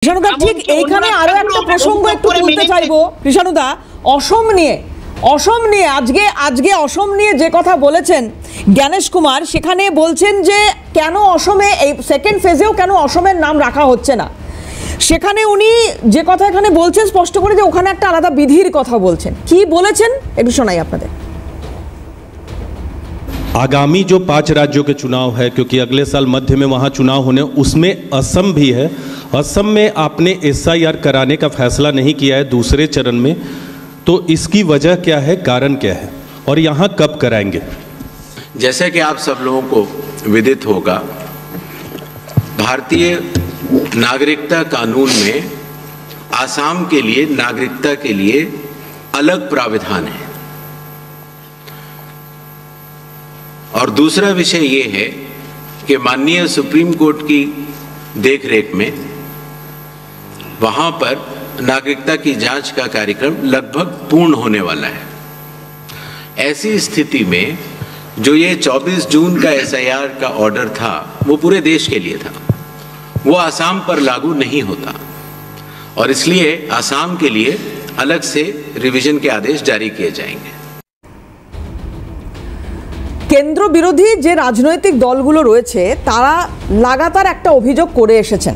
কৃষাণুদা ঠিক এইখানে আরো একটা প্রসঙ্গ একটু তুলতে চাইবো কৃষাণুদা, অসম নিয়ে আজকে অসম নিয়ে যে কথা বলেছেন জ্ঞানেশ কুমার, সেখানে বলছেন যে কেন অসমে এই সেকেন্ড ফেজেও কেন অসমের নাম রাখা হচ্ছে না। সেখানে উনি যে কথা এখানে বলছেন স্পষ্ট করে যে ওখানে একটা আলাদা বিধির কথা বলছেন। কি বলেছেন একটু শোনাই আপনাদের। आगामी जो 5 राज्यों के चुनाव है, क्योंकि अगले साल मध्य में वहाँ चुनाव होने, उसमें असम भी है। असम में आपने SIR कराने का फैसला नहीं किया है दूसरे चरण में, तो इसकी वजह क्या है, कारण क्या है और यहाँ कब कराएंगे? जैसे कि आप सब लोगों को विदित होगा, भारतीय नागरिकता कानून में आसाम के लिए नागरिकता के लिए अलग प्राविधान है। और दूसरा विषय ये है कि माननीय सुप्रीम कोर्ट की देखरेख में वहां पर नागरिकता की जांच का कार्यक्रम लगभग पूर्ण होने वाला है। ऐसी स्थिति में जो ये 24 जून का SIR का ऑर्डर था वो पूरे देश के लिए था, वो आसाम पर लागू नहीं होता और इसलिए आसाम के लिए अलग से रिवीजन के आदेश जारी किए जाएंगे। কেন্দ্র বিরোধী যে রাজনৈতিক দলগুলো রয়েছে তারা লাগাতার একটা অভিযোগ করে এসেছেন,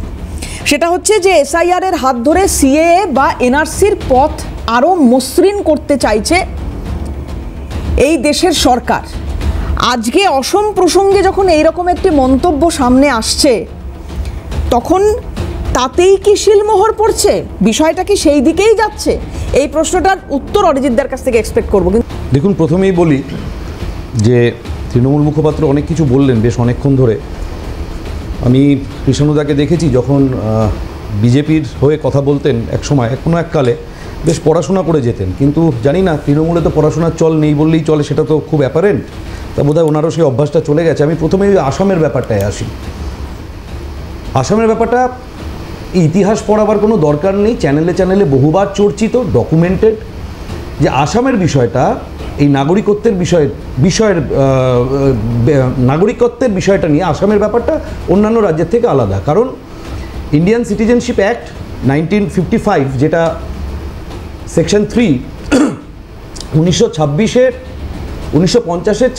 সেটা হচ্ছে যে SIR এর হাত ধরে CAA বা NRCর পথ আরও মসৃণ করতে চাইছে এই দেশের সরকার। আজকে অসম প্রসঙ্গে যখন এইরকম একটি মন্তব্য সামনে আসছে, তখন তাতেই কি শিলমোহর পড়ছে? বিষয়টা কি সেই দিকেই যাচ্ছে? এই প্রশ্নটার উত্তর অরিজিৎদার কাছ থেকে এক্সপেক্ট করবো। দেখুন, প্রথমেই বলি যে তৃণমূল মুখপাত্র অনেক কিছু বললেন বেশ অনেকক্ষণ ধরে। আমি কৃষ্ণদাকে দেখেছি যখন বিজেপির হয়ে কথা বলতেন এক সময়, কোনো এককালে বেশ পড়াশোনা করে যেতেন, কিন্তু জানি না তৃণমূলে তো পড়াশোনার চল নেই বললেই চলে, সেটা তো খুব অ্যাপারেন্ট। তা বোধহয় ওনারও সেই অভ্যাসটা চলে গেছে। আমি প্রথমে আসামের ব্যাপারটায় আসি। আসামের ব্যাপারটা ইতিহাস পড়াবার কোনো দরকার নেই, চ্যানেলে বহুবার চর্চিত, ডকুমেন্টেড, যে আসামের বিষয়টা এই নাগরিকত্বের নাগরিকত্বের বিষয়টা নিয়ে আসামের ব্যাপারটা অন্যান্য রাজ্যের থেকে আলাদা। কারণ ইন্ডিয়ান সিটিজেনশিপ অ্যাক্ট 1955, যেটা সেকশন 3 1950-এর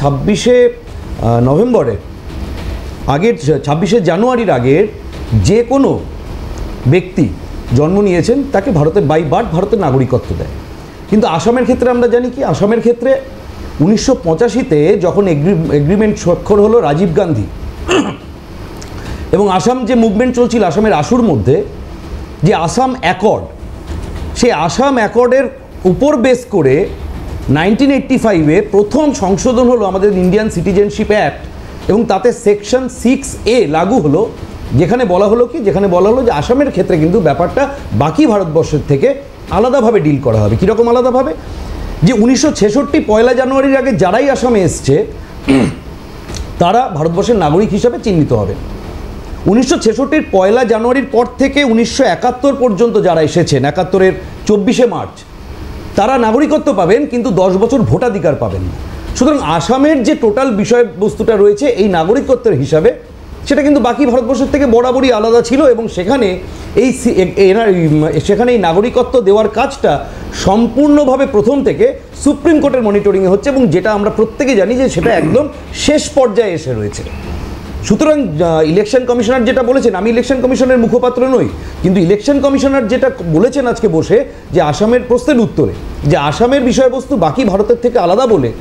26শে নভেম্বরে আগের 26শে জানুয়ারির আগের যে কোনো ব্যক্তি জন্ম নিয়েছেন তাকে ভারতের বাই বার্থ ভারতের নাগরিকত্ব দেয়। কিন্তু আসামের ক্ষেত্রে আমরা জানি কি, আসামের ক্ষেত্রে 1985-তে যখন এগ্রিমেন্ট স্বাক্ষর হলো রাজীব গান্ধী এবং আসাম যে মুভমেন্ট চলছিল আসামের আশুর মধ্যে, যে আসাম অ্যাকর্ড, সেই আসাম অ্যাকর্ডের উপর বেস করে 1985-এ প্রথম সংশোধন হলো আমাদের ইন্ডিয়ান সিটিজেনশিপ অ্যাক্ট, এবং তাতে সেকশন 6A লাগু হলো, যেখানে বলা হলো যে আসামের ক্ষেত্রে কিন্তু ব্যাপারটা বাকি ভারতবর্ষের থেকে আলাদাভাবে ডিল করা হবে। কীরকম আলাদাভাবে? যে 1966 পয়লা জানুয়ারির আগে যারাই আসামে এসছে তারা ভারতবর্ষের নাগরিক হিসাবে চিহ্নিত হবে। 1966 পয়লা জানুয়ারির পর থেকে 1971 পর্যন্ত যারা এসেছেন, 71-এর 24শে মার্চ, তারা নাগরিকত্ব পাবেন কিন্তু 10 বছর ভোটাধিকার পাবেন না। সুতরাং আসামের যে টোটাল বিষয়বস্তুটা রয়েছে এই নাগরিকত্বের হিসাবে, সেটা কিন্তু বাকি ভারতবর্ষের থেকে বরাবরই আলাদা ছিল, এবং সেখানে এই নাগরিকত্ব দেওয়ার কাজটা সম্পূর্ণভাবে প্রথম থেকে সুপ্রিম কোর্টের মনিটরিংয়ে হচ্ছে, এবং যেটা আমরা প্রত্যেকে জানি যে সেটা একদম শেষ পর্যায়ে এসে রয়েছে। সুতরাং ইলেকশন কমিশনার যেটা বলেছেন, আমি ইলেকশন কমিশনের মুখপাত্র নই, কিন্তু ইলেকশন কমিশনার যেটা বলেছেন আজকে বসে, যে আসামের প্রশ্নের উত্তরে, যে আসামের বিষয়বস্তু বাকি ভারতের থেকে আলাদা বলে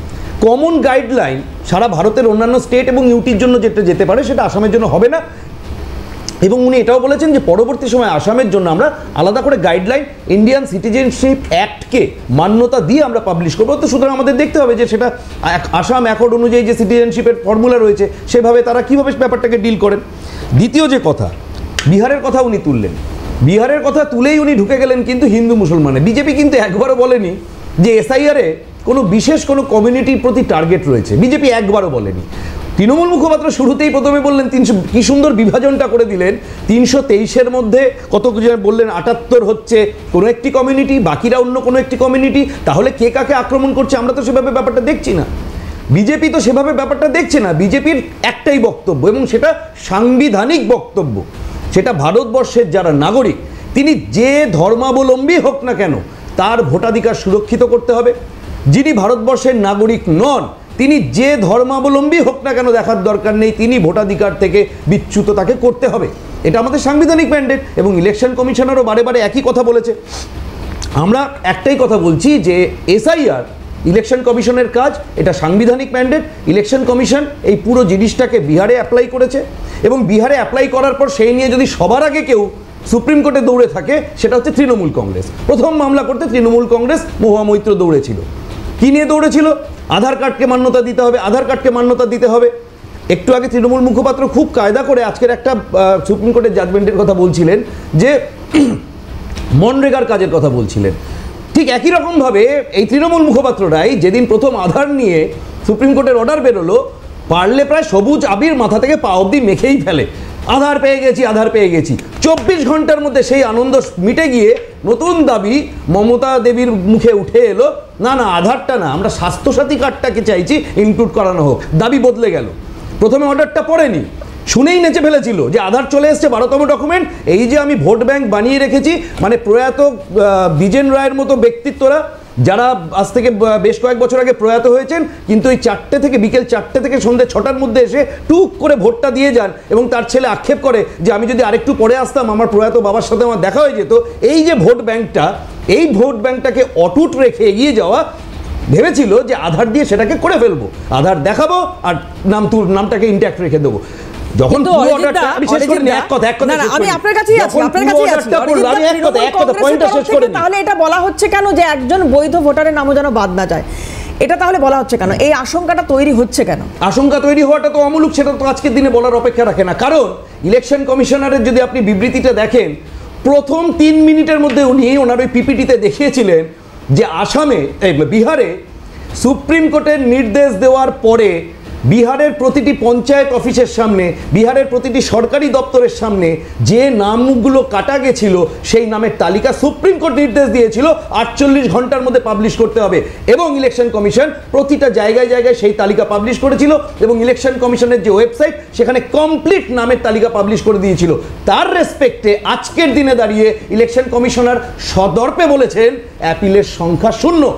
কমন গাইডলাইন সারা ভারতের অন্যান্য স্টেট এবং ইউটির জন্য যেটা যেতে পারে সেটা আসামের জন্য হবে না। এবং উনি এটাও বলেছেন যে পরবর্তী সময় আসামের জন্য আমরা আলাদা করে গাইডলাইন ইন্ডিয়ান সিটিজেনশিপ অ্যাক্টকে মান্যতা দিয়ে আমরা পাবলিশ করবো। তো সুতরাং আমাদের দেখতে হবে যে সেটা আসাম অ্যাকর্ড অনুযায়ী যে সিটিজেনশিপের ফর্মুলা রয়েছে সেভাবে তারা কীভাবে ব্যাপারটাকে ডিল করেন। দ্বিতীয় যে কথা, বিহারের কথা উনি তুললেন, বিহারের কথা তুলেই উনি ঢুকে গেলেন কিন্তু হিন্দু মুসলমানে। বিজেপি কিন্তু একবারও বলেনি যে SIR-এ কোনো বিশেষ কোনো কমিউনিটির প্রতি টার্গেট রয়েছে, বিজেপি একবারও বলেনি। তৃণমূল মুখপাত্র শুরুতেই প্রথমে বললেন 300, কি সুন্দর বিভাজনটা করে দিলেন, 323-এর মধ্যে কত বললেন 78 হচ্ছে কোনো একটি কমিউনিটি, বাকিরা অন্য কোনো একটি কমিউনিটি। তাহলে কে কাকে আক্রমণ করছে আমরা তো সেভাবে ব্যাপারটা দেখছি না। বিজেপি তো সেভাবে ব্যাপারটা দেখছে না। বিজেপির একটাই বক্তব্য, এবং সেটা সাংবিধানিক বক্তব্য, সেটা ভারতবর্ষের যারা নাগরিক তিনি যে ধর্মাবলম্বী হোক না কেন তার ভোটাধিকার সুরক্ষিত করতে হবে। যিনি ভারতবর্ষের নাগরিক নন তিনি যে ধর্মাবলম্বী হোক না কেন দেখার দরকার নেই, তিনি ভোটাধিকার থেকে বিচ্যুত তাকে করতে হবে। এটা আমাদের সাংবিধানিক ম্যান্ডেট এবং ইলেকশন কমিশনারও বারে বারে একই কথা বলেছে। আমরা একটাই কথা বলছি যে এসআইআর ইলেকশন কমিশনের কাজ, এটা সাংবিধানিক ম্যান্ডেট। ইলেকশন কমিশন এই পুরো জিনিসটাকে বিহারে অ্যাপ্লাই করেছে এবং বিহারে অ্যাপ্লাই করার পর সেই নিয়ে যদি সবার আগে কেউ সুপ্রিম কোর্টে দৌড়ে থাকে সেটা হচ্ছে তৃণমূল কংগ্রেস। প্রথম মামলা করতে তৃণমূল কংগ্রেস মহুয়া মৈত্র দৌড়েছিল। কী নিয়ে দৌড়েছিল? আধার কার্ডকে মান্যতা দিতে হবে, আধার কার্ডকে মান্যতা দিতে হবে। একটু আগে তৃণমূল মুখপাত্র খুব কায়দা করে আজকের একটা সুপ্রিম কোর্টের জাজমেন্টের কথা বলছিলেন, যে মনরেগার কাজের কথা বলছিলেন। ঠিক একই রকমভাবে এই তৃণমূল মুখপাত্ররাই যেদিন প্রথম আধার নিয়ে সুপ্রিম কোর্টের অর্ডার বেরোলো, পারলে প্রায় সবুজ আবির মাথা থেকে পা অবধি মেখেই ফেলে, আধার পেয়ে গেছি, আধার পেয়ে গেছি। 24 ঘন্টার মধ্যে সেই আনন্দ মিটে গিয়ে নতুন দাবি মমতা দেবীর মুখে উঠে এলো, না না আধারটা না, আমরা স্বাস্থ্যসাথী কার্ডটাকে চাইছি ইনক্লুড করানো হোক। দাবি বদলে গেল। প্রথমে অর্ডারটা পড়েনি, শুনেই নেচে ফেলেছিল যে আধার চলে এসছে 12তম ডকুমেন্ট, এই যে আমি ভোট ব্যাংক বানিয়ে রেখেছি। মানে প্রয়াত বিজেন রায়ের মতো ব্যক্তিত্বরা যারা আজ থেকে বেশ কয়েক বছর আগে প্রয়াত হয়েছেন, কিন্তু এই 4টে থেকে বিকেল 4টে থেকে সন্ধ্যে 6টার মধ্যে এসে টুক করে ভোটটা দিয়ে যান এবং তার ছেলে আক্ষেপ করে যে আমি যদি আরেকটু পরে আসতাম আমার প্রয়াত বাবার সাথে আমার দেখা হয়ে যেত। এই যে ভোট ব্যাংকটা, এই ভোট ব্যাংকটাকে অটুট রেখে এগিয়ে যাওয়া, ভেবেছিল যে আধার দিয়ে সেটাকে করে ফেলবো, আধার দেখাবো আর নামটাকে ইনট্যাক্ট রেখে দেবো। যখন তাহলে এটা বলা হচ্ছে কেন যে একজন বৈধ ভোটারের নামও যেন বাদ না যায়? এটা তাহলে বলা হচ্ছে কেন? এই আশঙ্কাটা তৈরি হচ্ছে কেন? আশঙ্কা তৈরি হওয়াটা তো অমূলক, সেটা তো আজকের দিনে বলার অপেক্ষা রাখে না। কারণ ইলেকশন কমিশনারের যদি আপনি বিবৃতিটা দেখেন, প্রথম 3 মিনিটের মধ্যে উনি ওনার ওই পিপিটিতে দেখিয়েছিলেন যে আসামে, বিহারে সুপ্রিম কোর্টের নির্দেশ দেওয়ার পরে বিহারের প্রতিটি পঞ্চায়েত অফিসের সামনে, বিহারের প্রতিটি সরকারি দপ্তরের সামনে যে নামগুলো কাটা গেছিল সেই নামের তালিকা সুপ্রিম কোর্ট নির্দেশ দিয়েছিল 48 ঘন্টার মধ্যে পাবলিশ করতে হবে, এবং ইলেকশন কমিশন প্রতিটা জায়গায় জায়গায় সেই তালিকা পাবলিশ করেছিল এবং ইলেকশন কমিশনের যে ওয়েবসাইট সেখানে কমপ্লিট নামের তালিকা পাবলিশ করে দিয়েছিল। তার রেসপেক্টে আজকের দিনে দাঁড়িয়ে ইলেকশন কমিশনার সদর্পে বলেছেন অ্যাপিলের সংখ্যা 0।